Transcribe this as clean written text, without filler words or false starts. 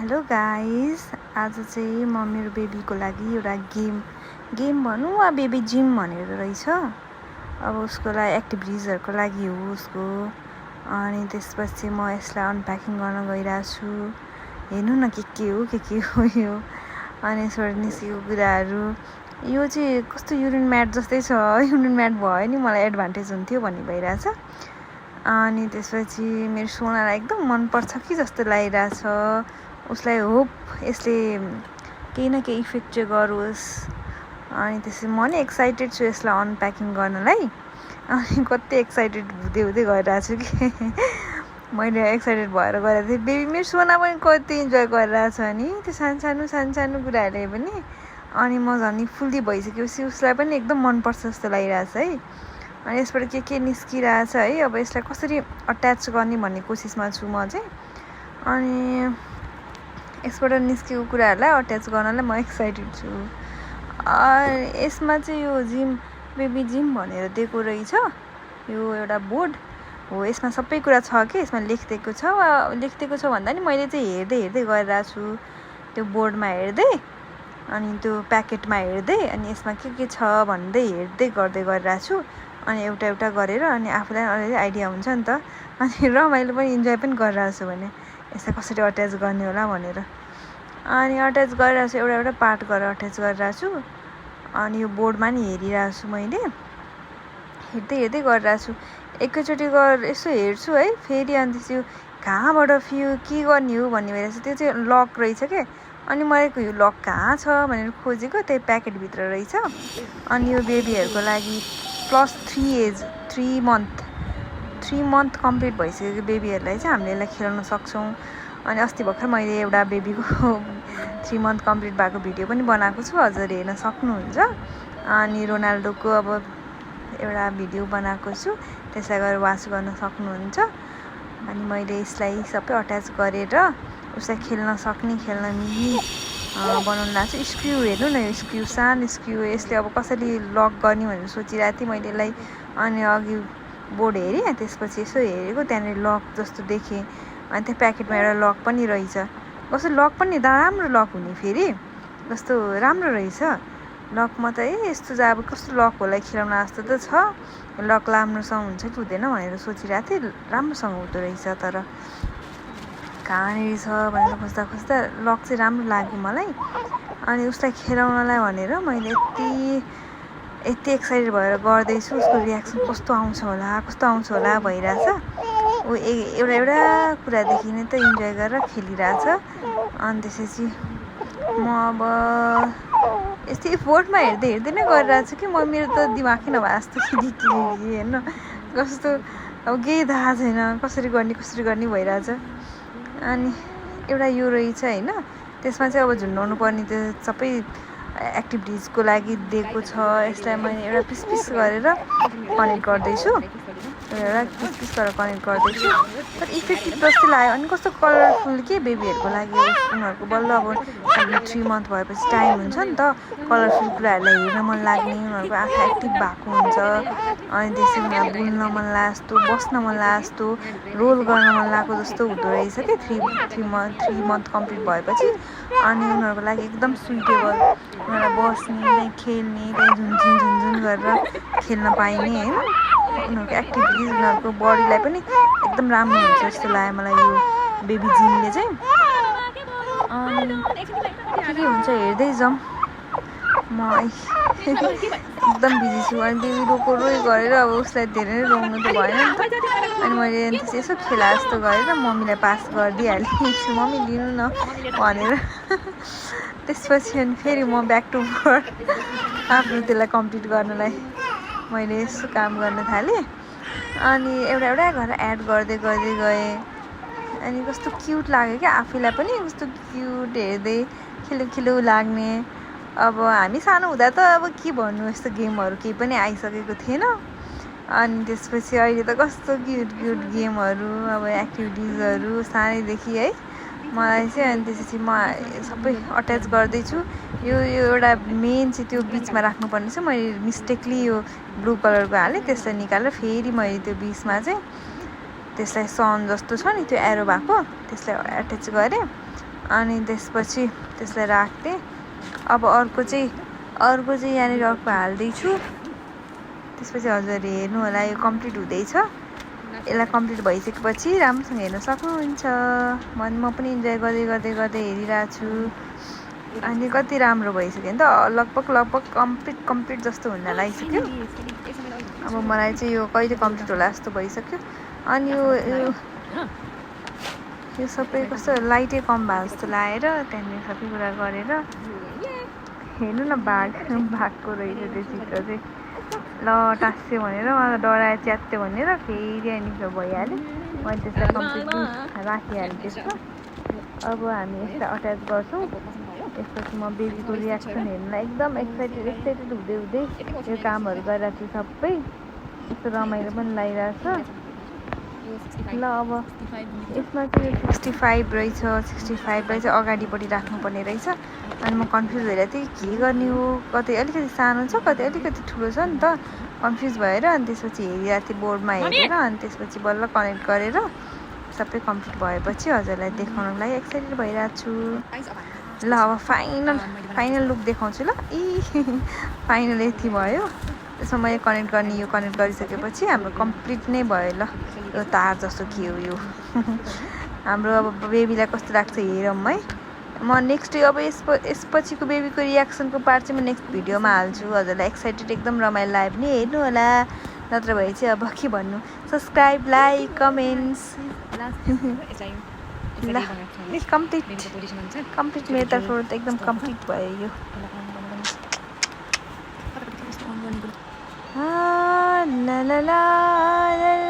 Hello guys, आज चाहिँ म मेरो बेबीको लागि एउटा गेम भनौँ वा बेबी जिम भनेर रहेछ। अब उसको लागि एक्टिभिटिजहरूको लागि हो उसको। अनि त्यसपछि म यसलाई अनप्याकिङ गर्न गइरहेको छु। हेर्नु न के हो यो। अनि यसबाट निस्केको कुराहरू, यो चाहिँ कस्तो युरिन म्याट जस्तै छ। युरिन म्याट भयो नि मलाई एडभान्टेज हुन्थ्यो भन्ने भइरहेछ। अनि त्यसपछि मेरो सोनालाई एकदम मनपर्छ कि जस्तो लागिरहेछ। उसलाई होप यसले केही न केही इफेक्ट चाहिँ गरोस्। अनि त्यसपछि म नि एक्साइटेड छु यसलाई अनप्याकिङ गर्नलाई। अनि कति एक्साइटेड हुँदै गइरहेको छु कि मैले एक्साइटेड भएर गइरहेको थिएँ। बेबी मेरो सोना पनि कति इन्जोय गरिरहेछ नि त्यो सानो कुराहरूले पनि। अनि म झन् फुल्ली भइसकेपछि उसलाई पनि एकदम मनपर्छ जस्तो लागिरहेछ है। अनि यसबाट के निस्किरहेछ है। अब यसलाई कसरी अट्याच गर्ने भन्ने कोसिसमा छु म चाहिँ। अनि यसबाट निस्केको कुराहरूलाई अट्याच गर्नलाई म एक्साइटेड छु। यसमा चाहिँ यो बेबी जिम भनेर दिएको रहेछ। यो एउटा बोर्ड हो, यसमा सबै कुरा छ कि यसमा लेखिदिएको छ भन्दा नि मैले चाहिँ हेर्दै गरिरहेको छु। त्यो बोर्डमा हेर्दै अनि त्यो प्याकेटमा हेर्दै अनि यसमा के छ भन्दै हेर्दै गरिरहेको छु। अनि एउटा गरेर अनि आफूलाई अलिअलि आइडिया हुन्छ नि त। अनि रमाइलो पनि इन्जोय पनि गरिरहेको छु भने यसलाई कसरी अट्याच गर्ने होला भनेर। अनि अट्याच गरिरहेको छु, एउटा पार्ट गरेर अट्याच गरिरहेको छु। अनि यो बोर्डमा नि हेरिरहेको छु, मैले हेर्दै गरिरहेको छु। एकैचोटि यसो हेर्छु है फेरि। अनि त्यो कहाँबाट के गर्ने हो भन्ने भइरहेछ। त्यो चाहिँ लक रहेछ क्या। अनि मैले यो लक कहाँ छ भनेर खोजेको, त्यही प्याकेटभित्र रहेछ। अनि यो बेबीहरूको लागि +3 एज 3 मन्थ कम्प्लिट भइसकेको बेबीहरूलाई चाहिँ हामीले यसलाई खेलाउन सक्छौँ। अनि अस्ति भर्खर मैले एउटा बेबीको 3 मन्थ कम्प्लिट भएको भिडियो पनि बनाएको छु, हजुर हेर्न सक्नुहुन्छ। अनि रोनाल्डोको अब एउटा भिडियो बनाएको छु, त्यसलाई गएर वाच गर्न सक्नुहुन्छ। अनि मैले यसलाई सबै अट्याच गरेर उसलाई खेल्न मिल्ने बनाउनु लाग्छु। स्क्रु हेर्नु न, यो स्क्रु सानो स्क्रु, यसले अब कसरी लक गर्ने भनेर सोचिरहेको थिएँ मैले यसलाई। अनि अघि बोर्ड हेरेँ, त्यसपछि यसो हेरेको त्यहाँनिर लक जस्तो देखेँ। अनि त्यो प्याकेटमा एउटा लक पनि रहेछ। कस्तो लक पनि राम्रो लक हुने फेरि, कस्तो राम्रो रहेछ लकमा त। यस्तो चाहिँ अब कस्तो लक होला खेलाउन जस्तो त छ। लक राम्रोसँग हुन्छ कि हुँदैन भनेर सोचिरहेको थिएँ। राम्रोसँग हुँदो रहेछ, तर कहाँनिर छ भनेर खोज्दा लक चाहिँ राम्रो लाग्यो मलाई। अनि उसलाई खेलाउनलाई भनेर मैले यति एक्साइटेड भएर गर्दैछु। उसको रियाक्सन कस्तो आउँछ होला भइरहेछ। ऊ एउटा कुरादेखि नै त इन्जोय गरेर खेलिरहेछ। अनि त्यसपछि म अब यस्तै बोर्डमा हेर्दै नै गरिरहेको छु कि मेरो त दिमागै नभए जस्तो कि हेर्नु कस्तो अब केही थाहा छैन कसरी गर्ने भइरहेछ। अनि एउटा यो रहेछ होइन, त्यसमा चाहिँ अब झुन्डाउनु पर्ने त्यो सबै एक्टिभिटिजको लागि दिएको छ। यसलाई मैले एउटा पिस गरेर कनेक्ट गर्दैछु। तर इफेक्टिभ जस्तो लाग्यो। अनि कस्तो कलरफुल के बेबीहरूको लागि उनीहरूको बल्ल अब 3 मन्थ भएपछि टाइम हुन्छ नि त, कलरफुल कुराहरूलाई हेर्न मन लाग्ने, उनीहरूको आँखा एक्टिभ भएको हुन्छ। अनि त्यसरी उनीहरू बुल्न मन लाग्यो जस्तो, बस्न मन लाग्यो जस्तो, रोल गर्न मन लागेको जस्तो हुँदो रहेछ कि 3 मन्थ कम्प्लिट भएपछि। अनि उनीहरूको लागि एकदम सुइटेबल, उनीहरूलाई बस्ने, खेल्ने, झुनझुन गरेर खेल्न पाइने होइन। उनीहरूको एक्टिभिटिज, उनीहरूको बडीलाई पनि एकदम राम्रो हुन्छ जस्तो लाग्यो मलाई यो बेबी जिमले चाहिँ। अनि के हुन्छ हेर्दै जाउँ। म एकदम बिजी छु। अनि बेबी रोइ गरेर अब उसलाई धेरै नै रोउनु त भएन नि त। अनि मैले यसो खेला जस्तो गरेर मम्मीलाई पास गरिदिइहालेँ, मम्मी लिनु न भनेर। त्यसपछि अनि फेरि म ब्याक टु वर्क आफ्नो त्यसलाई कम्प्लिट गर्नलाई मैले यसो काम गर्न थालेँ। अनि एउटा गरेर एड गर्दै गएँ। अनि कस्तो क्युट लाग्यो क्या आफूलाई पनि, कस्तो क्युट हेर्दै खिलो लाग्ने। अब हामी सानो हुँदा त अब के भन्नु, यस्तो गेमहरू केही पनि आइसकेको थिएन। अनि त्यसपछि अहिले त कस्तो क्युट गेमहरू, अब एक्टिभिटिजहरू सानैदेखि है मलाई चाहिँ। अनि त्यसपछि म सबै अट्याच गर्दैछु। यो एउटा मेन चाहिँ त्यो बिचमा राख्नुपर्ने छ। मैले मिस्टेकली यो ब्लू कलरको हालेँ, त्यसलाई निकालेर फेरि मैले त्यो बिचमा चाहिँ त्यसलाई सन जस्तो छ नि त्यो एरो भएको, त्यसलाई एट्याच गरेँ। अनि त्यसपछि त्यसलाई राख्दै अब अर्को चाहिँ यहाँनिर अर्को हाल्दैछु त्यसपछि हजुरहरूले हेर्नु होला यो कम्प्लिट हुँदैछ यसलाई कम्प्लिट भइसकेपछि राम्रोसँग हेर्न सक्नुहुन्छ म पनि इन्जोय गर्दै हेरिरहेको छु अनि कति राम्रो भइसक्यो नि त लगभग कम्प्लिट जस्तो हुन लागिसक्यो अब मलाई चाहिँ यो कहिले कम्प्लिट होला जस्तो भइसक्यो अनि यो सबै कस्तो लाइटै कम भए जस्तो लागेर त्यहाँनिर सबै कुरा गरेर हेर्नु न भागको रहेछ त्यो चित्र चाहिँ ल टाँस्यो भनेर मलाई डराए च्यात्यो भनेर फेरि अनि भइहाल्यो मैले त्यसलाई कम्प्लिटली राखिहालेँ त्यसमा अब हामी यसलाई अट्याच गर्छौँ त्यसपछि म बेबीको रियाक्सन हेर्नुलाई एकदम एक्साइटेड हुँदै यो कामहरू गरिरहेको छु सबै यस्तो रमाइलो पनि लागिरहेछ ल अब यसमा चाहिँ 65 रहेछ अगाडिपट्टि राख्नुपर्ने रहेछ अनि म कन्फ्युज भइरहेको थिएँ के गर्ने हो कतै अलिकति सानो छ कतै अलिकति ठुलो छ नि त कन्फ्युज भएर अनि त्यसपछि हेरिरहेको थिएँ बोर्डमा हेरेर अनि त्यसपछि बल्ल कनेक्ट गरेर सबै कम्प्लिट भएपछि हजुरलाई देखाउनको लागि एक्साइटेड भइरहेको छु ल अब फाइनल लुक देखाउँछु ल फाइनल यति भयो त्यसमा मैले यो कनेक्ट गरिसकेपछि हाम्रो कम्प्लिट नै भयो ल यो तार जस्तो के हो यो हाम्रो अब बेबीलाई कस्तो लाग्छ हेरौँ है म नेक्स्ट अब यसपछिको बेबीको रियाक्सनको पार्ट चाहिँ म नेक्स्ट भिडियोमा हाल्छु हजुरलाई एक्साइटेड एकदम रमाइलो लाग्यो भने हेर्नु होला नत्र भए चाहिँ अब के भन्नु सब्सक्राइब लाइक कमेन्ट्स ल कम्प्लिट मेरो तर्फबाट एकदम कम्प्लिट भयो यो ला ला ला ला